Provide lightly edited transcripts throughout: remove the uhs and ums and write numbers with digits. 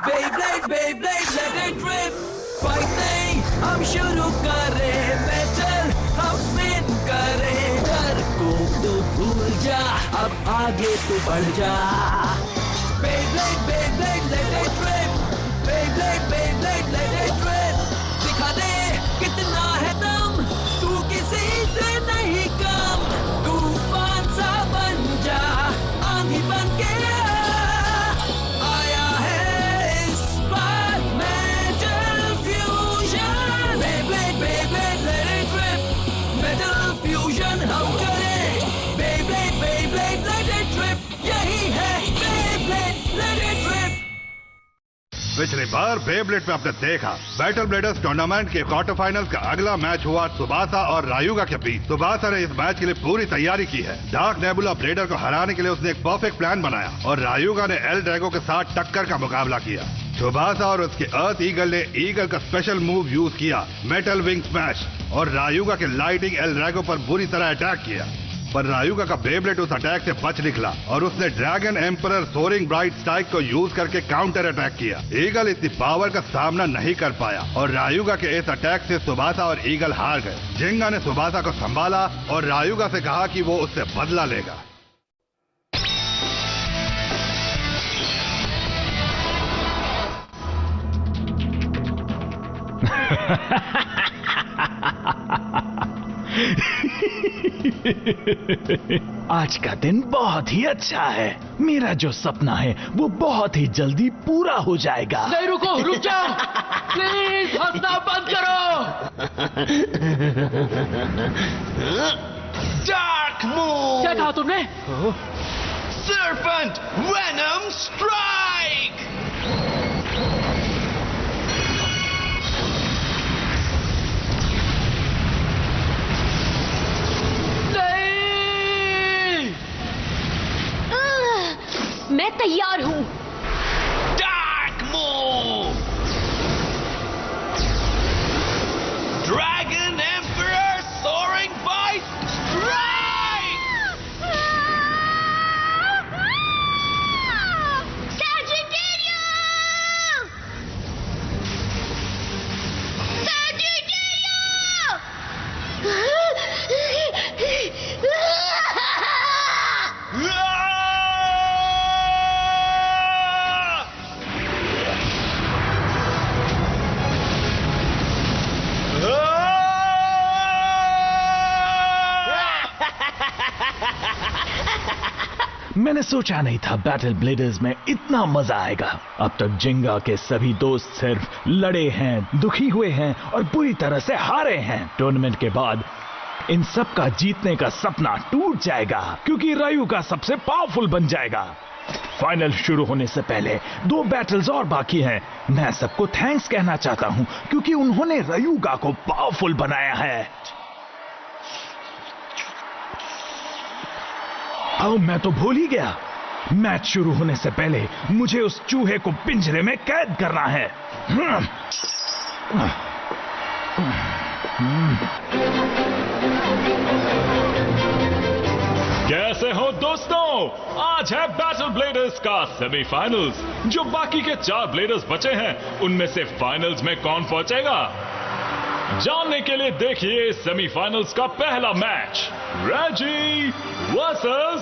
Beyblade, Beyblade, let it rip. Fight नहीं, हम शुरू करें बैटल, हम स्पिन करें डर को तो भूल जा, अब आगे तो बढ़ जा. Beyblade, Beyblade, let it rip. Beyblade, Beyblade, let it rip. दिखा दे कितना है दम, तू किसी से नहीं कम. तूफान सा बन जा, आंधी बन के आया है इस बार metal fusion. Beyblade, Beyblade, let it rip. Metal fusion हम करें. Beyblade, Beyblade, let it rip. यही है Beyblade, let it rip. पिछली बार बेब्लेड में आपने देखा बैटल ब्लेडर्स टूर्नामेंट के क्वार्टर फाइनल का अगला मैच हुआ सुबासा और रायुगा के बीच. सुबासा ने इस मैच के लिए पूरी तैयारी की है. डार्क नेबुला ब्लेडर को हराने के लिए उसने एक परफेक्ट प्लान बनाया और रायुगा ने एल ड्रैगो के साथ टक्कर का मुकाबला किया. सुबासा और उसके अर्थ ईगल ने ईगल का स्पेशल मूव यूज किया, मेटल विंग स्मैश, और रायुगा के लाइटिंग एल ड्रैगो पर बुरी तरह अटैक किया. पर रायुगा का बेब्लेड उस अटैक से बच निकला और उसने dragon emperor soaring bright strike को यूज करके काउंटर अटैक किया. ईगल इतनी पावर का सामना नहीं कर पाया और रायुगा के इस अटैक से सुबासा और ईगल हार गए. जिंगा ने सुबासा को संभाला और रायुगा से कहा कि वो उससे बदला लेगा. आज का दिन बहुत ही अच्छा है. मेरा जो सपना है वो बहुत ही जल्दी पूरा हो जाएगा. नहीं रुको, रुक जाओ प्लीज, हंसना बंद करो. Dark move. क्या कहा तुमने? Serpent venom strike. मैं तैयार हूं. Dark move. Dragon emperor soaring bite strike. Sagittarius. मैंने सोचा नहीं था बैटल ब्लेडर्स में इतना मजा आएगा. अब तक जिंगा के सभी दोस्त सिर्फ लड़े हैं, दुखी हुए हैं और बुरी तरह से हारे हैं. टूर्नामेंट के बाद इन सब का जीतने का सपना टूट जाएगा क्योंकि रायुगा सबसे पावरफुल बन जाएगा. फाइनल शुरू होने से पहले 2 बैटल्स और बाकी हैं. मैं सबको थैंक्स कहना चाहता हूं क्योंकि उन्होंने रायुगा को पावरफुल बनाया है. मैं तो भूल ही गया. मैच शुरू होने से पहले मुझे उस चूहे को पिंजरे में कैद करना है. कैसे हो दोस्तों? आज है बैटल ब्लेडर्स का सेमीफाइनल्स. जो बाकी के 4 ब्लेडर्स बचे हैं उनमें से फाइनल्स में कौन पहुंचेगा, जानने के लिए देखिए सेमीफाइनल्स का पहला मैच, रेजी वर्सेस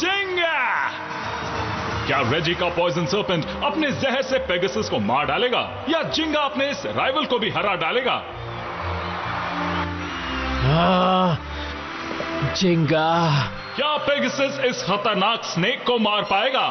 जिंगा. क्या रेजी का पॉइजन सर्पेंट अपने जहर से पेगासस को मार डालेगा या जिंगा अपने इस राइवल को भी हरा डालेगा? जिंगा. क्या पेगासस इस खतरनाक स्नेक को मार पाएगा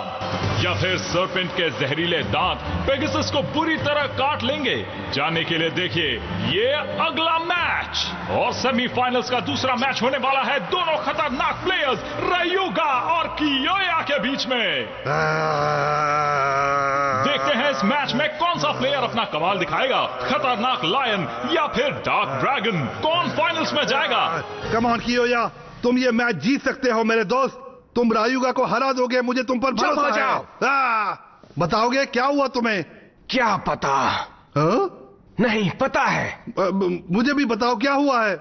या फिर सर्पेंट के जहरीले दांत पेगासस को बुरी तरह काट लेंगे? जानने के लिए देखिए ये अगला मैच. और सेमीफाइनल्स का दूसरा मैच होने वाला है दोनों खतरनाक प्लेयर्स रायुगा और कियोया के बीच में. देखते हैं इस मैच में कौन सा प्लेयर अपना कमाल दिखाएगा, खतरनाक लायन या फिर डार्क ड्रैगन. कौन फाइनल्स में जाएगा? कम ऑन कियोया, तुम ये मैच जीत सकते हो मेरे दोस्त. तुम रायुगा को हरा दोगे, मुझे तुम पर भरोसा है. बताओगे क्या हुआ तुम्हें? क्या पता? नहीं पता है. मुझे भी बताओ क्या हुआ है.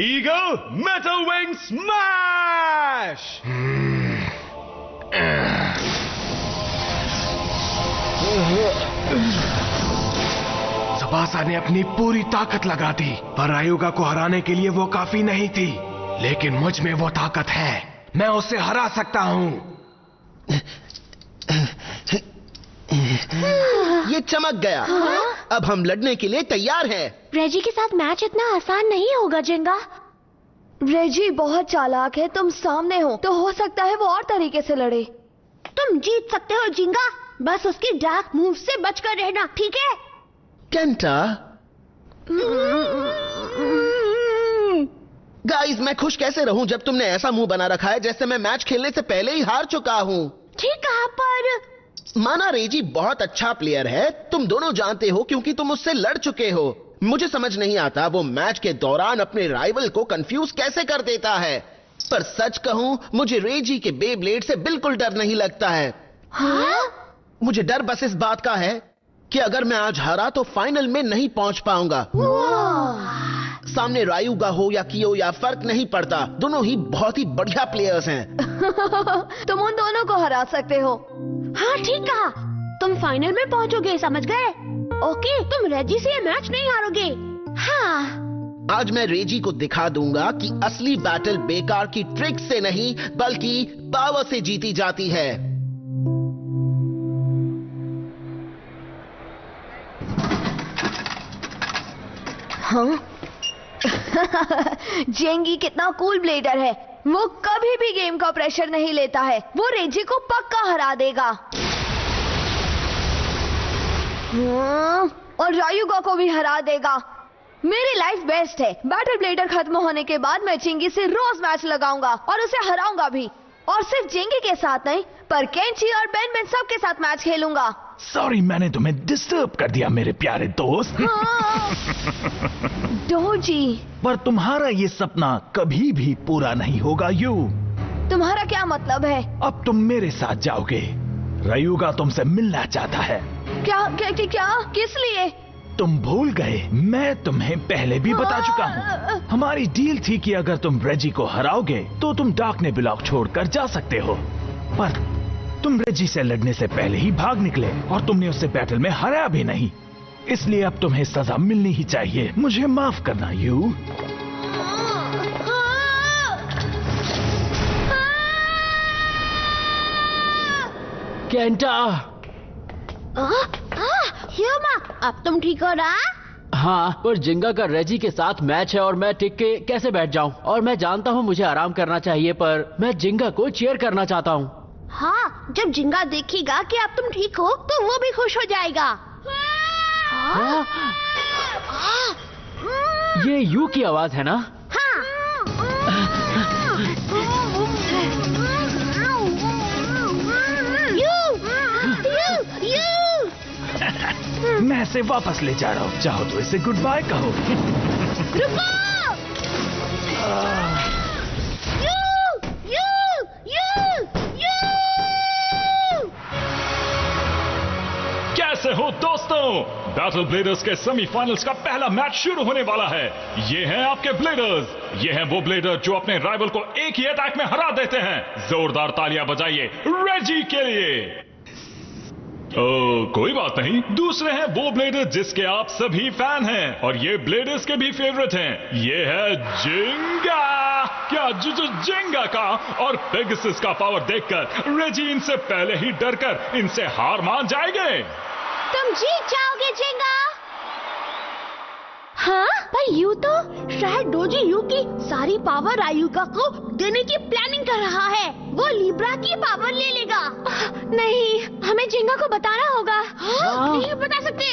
Eagle metal wing smash. Tsubasa ने अपनी पूरी ताकत लगा दी, पर रायुगा को हराने के लिए वो काफी नहीं थी। लेकिन मुझ में वो ताकत है, मैं उसे हरा सकता हूँ। ये चमक गया। अब हम लड़ने के लिए तैयार हैं। रेजी के साथ मैच इतना आसान नहीं होगा जिंगा। रेजी बहुत चालाक है, तुम सामने हो तो हो सकता है वो और तरीके से लड़े। तुम जीत सकते हो जिंगा, बस उसकी डार्क मूव से बचकर रहना, ठीक है? केंटा, गाइस मैं खुश कैसे रहूं जब तुमने ऐसा मुंह बना रखा है जैसे मैं मैच खेलने से पहले ही हार चुका हूं। ठीक कहा, पर माना रेजी बहुत अच्छा प्लेयर है, तुम दोनों जानते हो क्योंकि तुम उससे लड़ चुके हो। मुझे समझ नहीं आता वो मैच के दौरान अपने राइवल को कंफ्यूज कैसे कर देता है। पर सच कहूं, मुझे रेजी के बेब्लेड से बिल्कुल डर नहीं लगता है। हाँ? मुझे डर बस इस बात का है कि अगर मैं आज हारा तो फाइनल में नहीं पहुंच पाऊंगा। सामने रायुगा हो या कियो या फर्क नहीं पड़ता, दोनों ही बहुत ही बढ़िया प्लेयर्स हैं। तुम उन दोनों को हरा सकते हो। हाँ ठीक कहा, तुम फाइनल में पहुंचोगे, समझ गए? ओके, तुम रेजी से ये मैच नहीं हारोगे। हाँ, आज मैं रेजी को दिखा दूंगा कि असली बैटल बेकार की ट्रिक से नहीं बल्कि पावर से जीती जाती है। हाँ? जेंगी कितना कूल ब्लेडर है, वो कभी भी गेम का प्रेशर नहीं लेता है। वो रेजी को पक्का हरा देगा। और रायुगा को भी हरा देगा। मेरी लाइफ बेस्ट है। बैटल ब्लेडर खत्म होने के बाद मैं चिंगी से रोज मैच लगाऊंगा और उसे हराऊंगा भी। और सिर्फ चिंगी के साथ नहीं, पर केंची और बेन सबके साथ मैच खेलूंगा। सॉरी, मैंने तुम्हें डिस्टर्ब कर दिया मेरे प्यारे दोस्त। डोजी, पर तुम्हारा ये सपना कभी भी पूरा नहीं होगा यू। तुम्हारा क्या मतलब है? अब तुम मेरे साथ जाओगे। रायुगा तुमसे मिलना चाहता है। क्या? किस लिए? तुम भूल गए, मैं तुम्हें पहले भी बता चुका हूँ। हमारी डील थी कि अगर तुम रेजी को हराओगे तो तुम डार्क नेबुला छोड़कर जा सकते हो। पर तुम रेजी से लड़ने से पहले ही भाग निकले और तुमने उससे बैटल में हराया भी नहीं। इसलिए अब तुम्हें सजा मिलनी ही चाहिए। मुझे माफ करना यू। केंटा, ह्यूमा, अब तुम ठीक हो ना? हाँ, पर जिंगा का रेजी के साथ मैच है और मैं टिक के कैसे बैठ जाऊं? और मैं जानता हूँ मुझे आराम करना चाहिए, पर मैं जिंगा को चीयर करना चाहता हूँ। हाँ, जब जिंगा देखेगा कि अब तुम ठीक हो तो वो भी खुश हो जाएगा। हाँ? ये यू की आवाज है ना? हाँ। मैं इसे वापस ले जा रहा हूँ। चाहो तो इसे गुड बाय कहो। रुको! कैसे हो दोस्तों? बैटल ब्लेडर्स के सेमीफाइनल्स का पहला मैच शुरू होने वाला है। ये हैं आपके ब्लेडर्स। ये हैं वो ब्लेडर जो अपने राइवल को एक ही अटैक में हरा देते हैं। जोरदार तालियां बजाइए रेजी के लिए। कोई बात नहीं, दूसरे हैं वो ब्लेडर जिसके आप सभी फैन हैं और ये ब्लेडर्स के भी फेवरेट हैं। ये है जिंगा। क्या जिंगा का और पेगासस का पावर देखकर रेजी इनसे पहले ही डरकर इनसे हार मान जाएंगे। तुम जीत जाओगे जिंगा। हाँ, पर यू तो शायद डोजी यू की सारी पावर रायुगा को देने की प्लानिंग कर रहा है। वो लिब्रा की पावर ले लेगा। नहीं, हमें जिंगा को बताना होगा। नहीं बता सकते।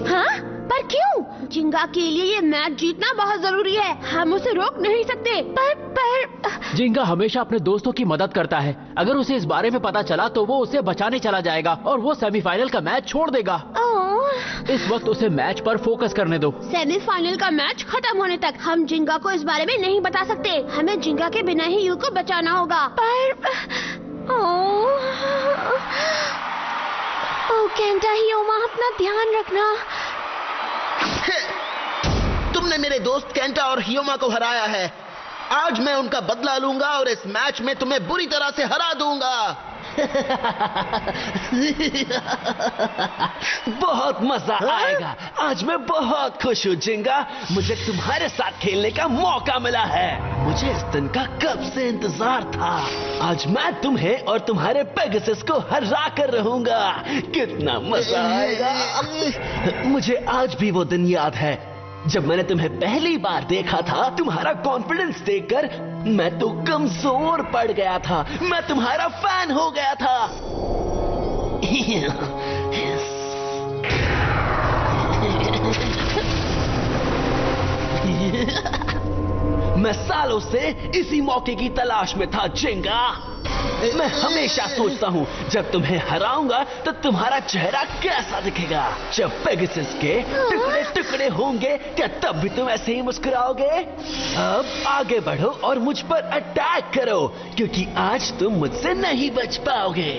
हाँ, पर क्यों? जिंगा के लिए ये मैच जीतना बहुत जरूरी है। हम उसे रोक नहीं सकते। पर जिंगा हमेशा अपने दोस्तों की मदद करता है। अगर उसे इस बारे में पता चला तो वो उसे बचाने चला जाएगा और वो सेमीफाइनल का मैच छोड़ देगा। इस वक्त उसे मैच पर फोकस करने दो। सेमीफाइनल का मैच खत्म होने तक हम जिंगा को इस बारे में नहीं बता सकते। हमें जिंगा के बिना ही यू को बचाना होगा। पर केंटा, ह्यूमा, अपना ध्यान रखना। तुमने मेरे दोस्त केंटा और ह्यूमा को हराया है। आज मैं उनका बदला लूंगा और इस मैच में तुम्हें बुरी तरह से हरा दूंगा। बहुत मजा आएगा। आज मैं बहुत खुश हूँ जिंगा, मुझे तुम्हारे साथ खेलने का मौका मिला है। मुझे इस दिन का कब से इंतजार था। आज मैं तुम्हें और तुम्हारे पेगासस को हरा कर रहूंगा। कितना मजा आएगा। मुझे आज भी वो दिन याद है जब मैंने तुम्हें पहली बार देखा था। तुम्हारा कॉन्फिडेंस देखकर मैं तो कमजोर पड़ गया था। मैं तुम्हारा फैन हो गया था। मैं सालों से इसी मौके की तलाश में था जिंगा। मैं हमेशा सोचता हूँ जब तुम्हें हराऊंगा तो तुम्हारा चेहरा कैसा दिखेगा। जब पेगासस के टुकड़े टुकड़े होंगे क्या तब भी तुम ऐसे ही मुस्कुराओगे? अब आगे बढ़ो और मुझ पर अटैक करो, क्योंकि आज तुम मुझसे नहीं बच पाओगे।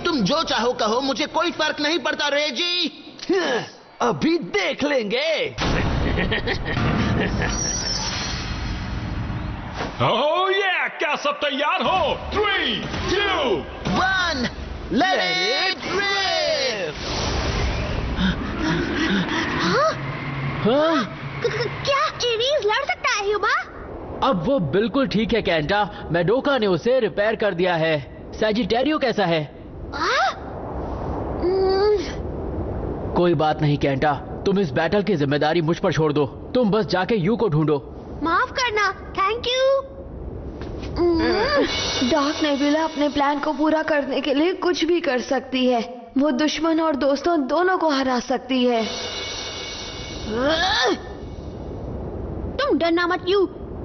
तुम जो चाहो कहो, मुझे कोई फर्क नहीं पड़ता रेजी। अभी देख लेंगे। ओह yeah! क्या सब तैयार हो? 3, 2, 1 लेट इट रिप। क्या चीनीज लड़ सकता है ह्यूबा? अब वो बिल्कुल ठीक है कैंटा। मेडोका ने उसे रिपेयर कर दिया है। सैजिटेरियो कैसा है? कोई बात नहीं कैंटा, तुम इस बैटल की जिम्मेदारी मुझ पर छोड़ दो। तुम बस जाके यू को ढूंढो। माफ करना। Thank you. डार्क नेबुला अपने प्लान को पूरा करने के लिए कुछ भी कर सकती है। वो दुश्मन और दोस्तों दोनों को हरा सकती है। तुम डरना मत यू,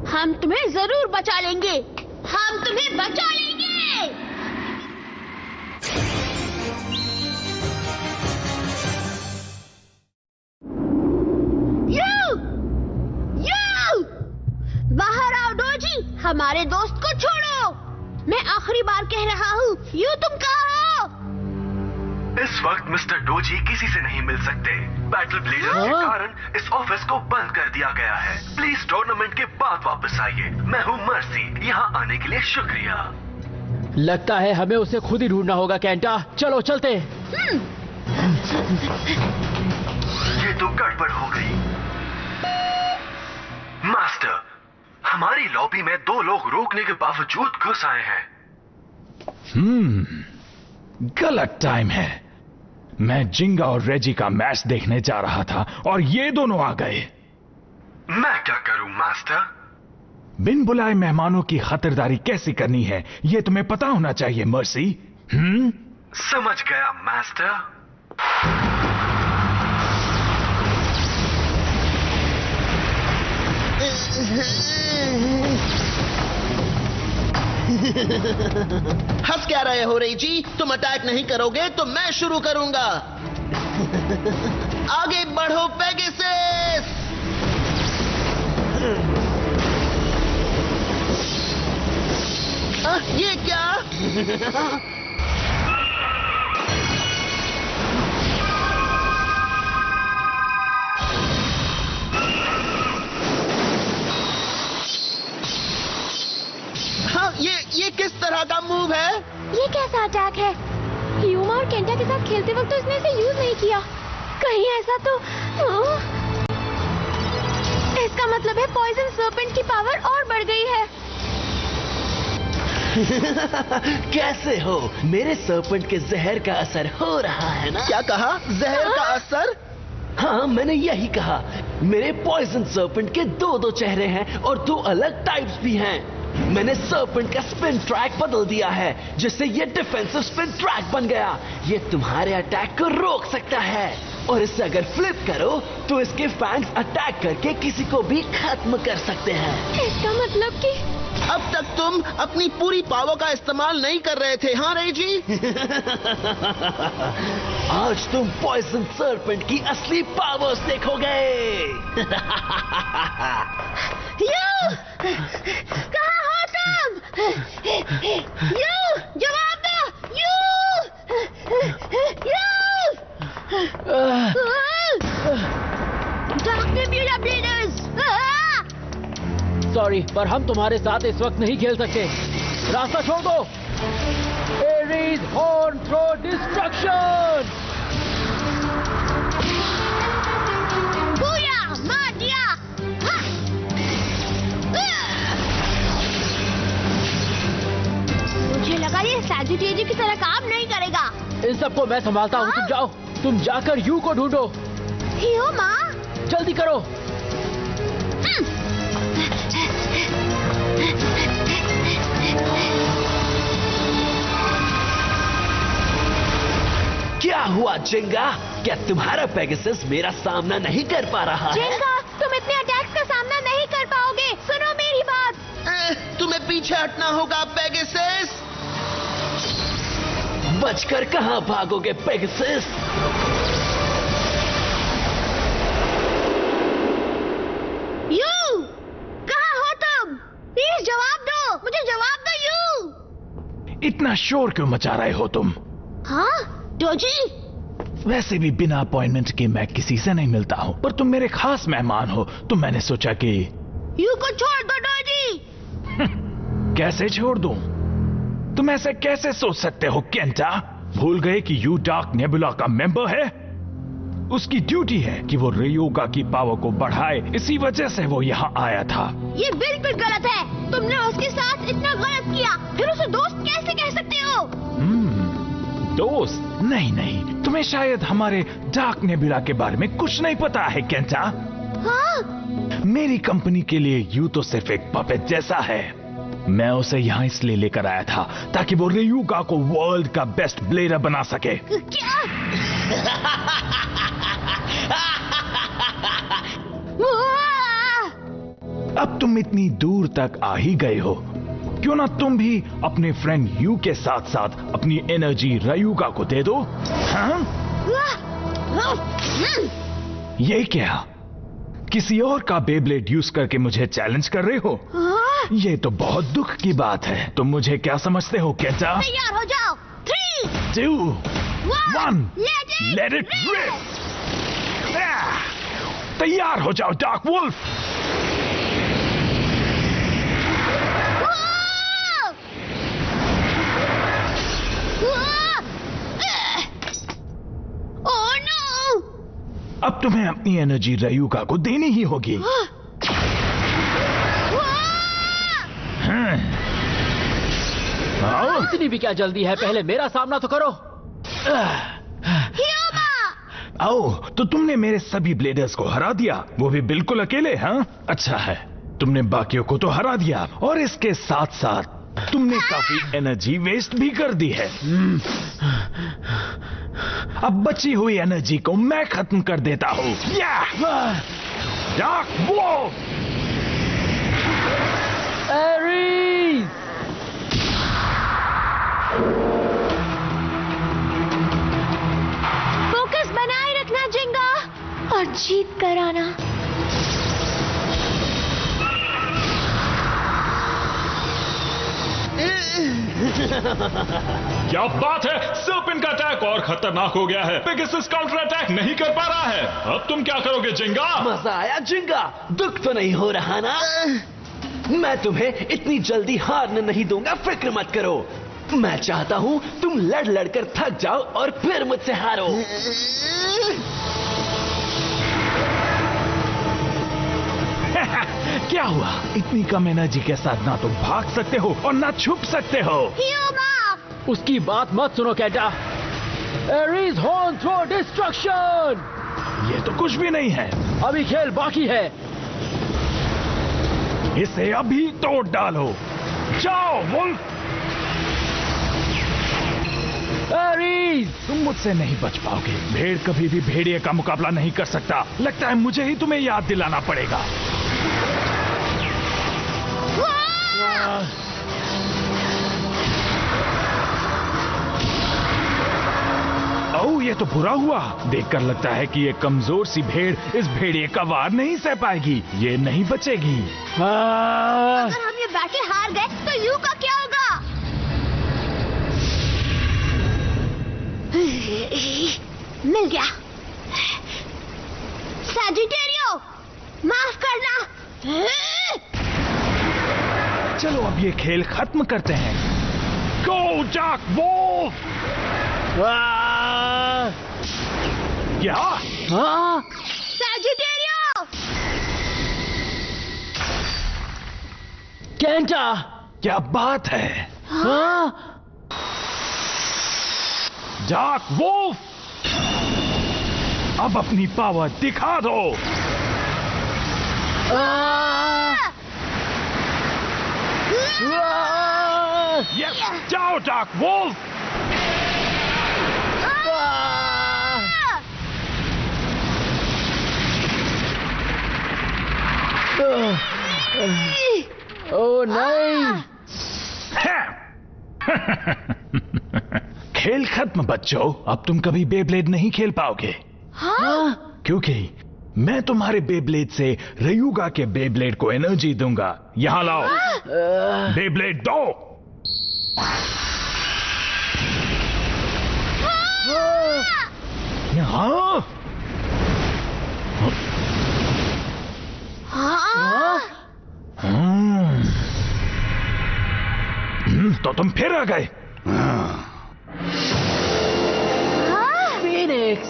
हम तुम्हें जरूर बचा लेंगे। हम तुम्हें बचा लेंगे। बाहर आओ डोजी, हमारे दोस्त को छोड़ो। मैं आखिरी बार कह रहा हूँ, यू तुम कहाँ हो? इस वक्त मिस्टर डोजी किसी से नहीं मिल सकते। बैटल ब्लेडर्स के कारण इस ऑफिस को बंद कर दिया गया है। प्लीज टूर्नामेंट के बाद वापस आइए। मैं हूँ मर्सी। यहाँ आने के लिए शुक्रिया। लगता है हमें उसे खुद ही ढूंढना होगा कैंटा। चलो चलते। ये तो गड़बड़ हो गई। मास्टर, हमारी लॉबी में 2 लोग रोकने के बावजूद घुस आए हैं। गलत टाइम है। मैं जिंगा और रेजी का मैच देखने जा रहा था और ये दोनों आ गए। मैं क्या करूं मास्टर? बिन बुलाए मेहमानों की खातिरदारी कैसे करनी है ये तुम्हें पता होना चाहिए मर्सी। समझ गया मास्टर। हंस क्या रहे हो रेजी? तुम अटैक नहीं करोगे तो मैं शुरू करूंगा। आगे बढ़ो पेगासस। ये क्या? हाँ, ये किस तरह का मूव है? ये कैसा अटैक है? ह्यूमा और केंटा के साथ खेलते वक्त तो इसने इसे यूज नहीं किया। कहीं ऐसा तो इसका मतलब है पॉइजन सर्पेंट की पावर और बढ़ गई है। कैसे हो? मेरे सर्पेंट के जहर का असर हो रहा है ना? क्या कहा? जहर का असर? हाँ, मैंने यही कहा। मेरे पॉइजन सर्पेंट के 2 चेहरे हैं और 2 अलग टाइप्स भी हैं। मैंने सर्पेंट का स्पिन ट्रैक बदल दिया है जिससे ये डिफेंसिव स्पिन ट्रैक बन गया। ये तुम्हारे अटैक को रोक सकता है और इसे अगर फ्लिप करो तो इसके फैंग्स अटैक करके किसी को भी खत्म कर सकते हैं। इसका मतलब कि अब तक तुम अपनी पूरी पावर का इस्तेमाल नहीं कर रहे थे, हाँ रेजी? आज तुम पॉइजन सर्पेंट की असली पावर्स देखोगे। कहाँ हो तुम? जवाब दो। Dark nebula bladers. सॉरी, पर हम तुम्हारे साथ इस वक्त नहीं खेल सकते। रास्ता छोड़ दो। Aries horn throw destruction. Booyah, मार दिया। हाँ। मुझे लगा ये सैजिटेरियस की तरह काम नहीं करेगा। इन सबको मैं संभालता हूँ, तुम जाओ। तुम जाकर यू को ढूंढो। हियो माँ। जल्दी करो। क्या हुआ जिंगा? क्या तुम्हारा पेगासस मेरा सामना नहीं कर पा रहा है? जिंगा, तुम इतने अटैक्स का सामना नहीं कर पाओगे। सुनो मेरी बात। तुम्हें पीछे हटना होगा पेगासस। बचकर कहां भागोगे पेगासस? यू, कहाँ हो तुम? प्लीज जवाब दो, मुझे जवाब दो यू। इतना शोर क्यों मचा रहे हो तुम? हाँ डोजी। वैसे भी बिना अपॉइंटमेंट के मैं किसी से नहीं मिलता हूँ, पर तुम मेरे खास मेहमान हो तो मैंने सोचा कि यू को छोड़ दो डोजी। कैसे छोड़ दूं? तुम ऐसे कैसे सोच सकते हो केंटा? भूल गए कि यू डार्क नेबुला का मेंबर है? उसकी ड्यूटी है कि वो रयोगा की पावर को बढ़ाए, इसी वजह से वो यहाँ आया था। ये बिल्कुल गलत है। तुमने उसके साथ इतना गलत किया, फिर उसे दोस्त कैसे कह सकते हो? दोस्त? नहीं, तुम्हें शायद हमारे डार्क नेबुला के बारे में कुछ नहीं पता है केंटा। हाँ? मेरी कंपनी के लिए यू तो सिर्फ एक पपेट जैसा है। मैं उसे यहाँ इसलिए लेकर आया था ताकि वो रयोगा को वर्ल्ड का बेस्ट ब्लेडर बना सके। क्या? अब तुम इतनी दूर तक आ ही गए हो, क्यों ना तुम भी अपने फ्रेंड यू के साथ साथ अपनी एनर्जी रयोगा को दे दो? हाँ? ये क्या? किसी और का बेब्लेड यूज करके मुझे चैलेंज कर रहे हो? ये तो बहुत दुख की बात है। तुम मुझे क्या समझते हो केंटा? तैयार हो जाओ। 3, 2, 1, let it rip! तैयार हो जाओ डार्क वुल्फ। Oh no! अब तुम्हें अपनी एनर्जी रयोगा को देनी ही होगी। इतनी भी क्या जल्दी है? पहले मेरा सामना तो करो। आओ, तो तुमने मेरे सभी ब्लेडर्स को हरा दिया, वो भी बिल्कुल अकेले। हाँ, अच्छा है, तुमने बाकियों को तो हरा दिया और इसके साथ साथ तुमने काफी एनर्जी वेस्ट भी कर दी है। अब बची हुई एनर्जी को मैं खत्म कर देता हूँ। Dark wolf! एरीज! फोकस बनाए रखना जिंगा और जीत कर आना। क्या बात है, सर्पेंट का अटैक और खतरनाक हो गया है। पेगासस काउंटर अटैक नहीं कर पा रहा है। अब तुम क्या करोगे जिंगा? मजा आया जिंगा? दुख तो नहीं हो रहा ना? मैं तुम्हें इतनी जल्दी हारने नहीं दूंगा, फिक्र मत करो। मैं चाहता हूं तुम लड़ लड़ कर थक जाओ और फिर मुझसे हारो। क्या हुआ? इतनी कम एनर्जी के साथ ना तुम भाग सकते हो और ना छुप सकते हो। उसकी बात मत सुनो Kenta. Aries horn throw destruction! ये तो कुछ भी नहीं है। अभी खेल बाकी है। इसे अभी तोड़ डालो। जाओ वुल्फ! एरीज! तुम मुझसे नहीं बच पाओगे। भेड़ कभी भी भेड़िए का मुकाबला नहीं कर सकता। लगता है मुझे ही तुम्हें याद दिलाना पड़ेगा। ओह, ये तो बुरा हुआ। देखकर लगता है कि ये कमजोर सी भेड़ इस भेड़िए का वार नहीं सह पाएगी। ये नहीं बचेगी। अगर हम ये बैटल हार गए तो यू का क्या होगा? मिल गया। सैजिटेरियो, माफ करना। चलो अब ये खेल खत्म करते हैं। Go dark wolf! क्या? सैजिटेरियो! केंटा! क्या बात है? Dark wolf! अब अपनी पावर दिखा दो! यस, जाओ डार्क वोल्फ! ओ नहीं! खेल खत्म बच्चों, अब तुम कभी बेब्लेड नहीं खेल पाओगे। क्योंकि मैं तुम्हारे बेब्लेड से रयूगा के बेब्लेड को एनर्जी दूंगा। यहां लाओ, बेब्लेड दो। तो तुम फिर आ गए। फीनिक्स!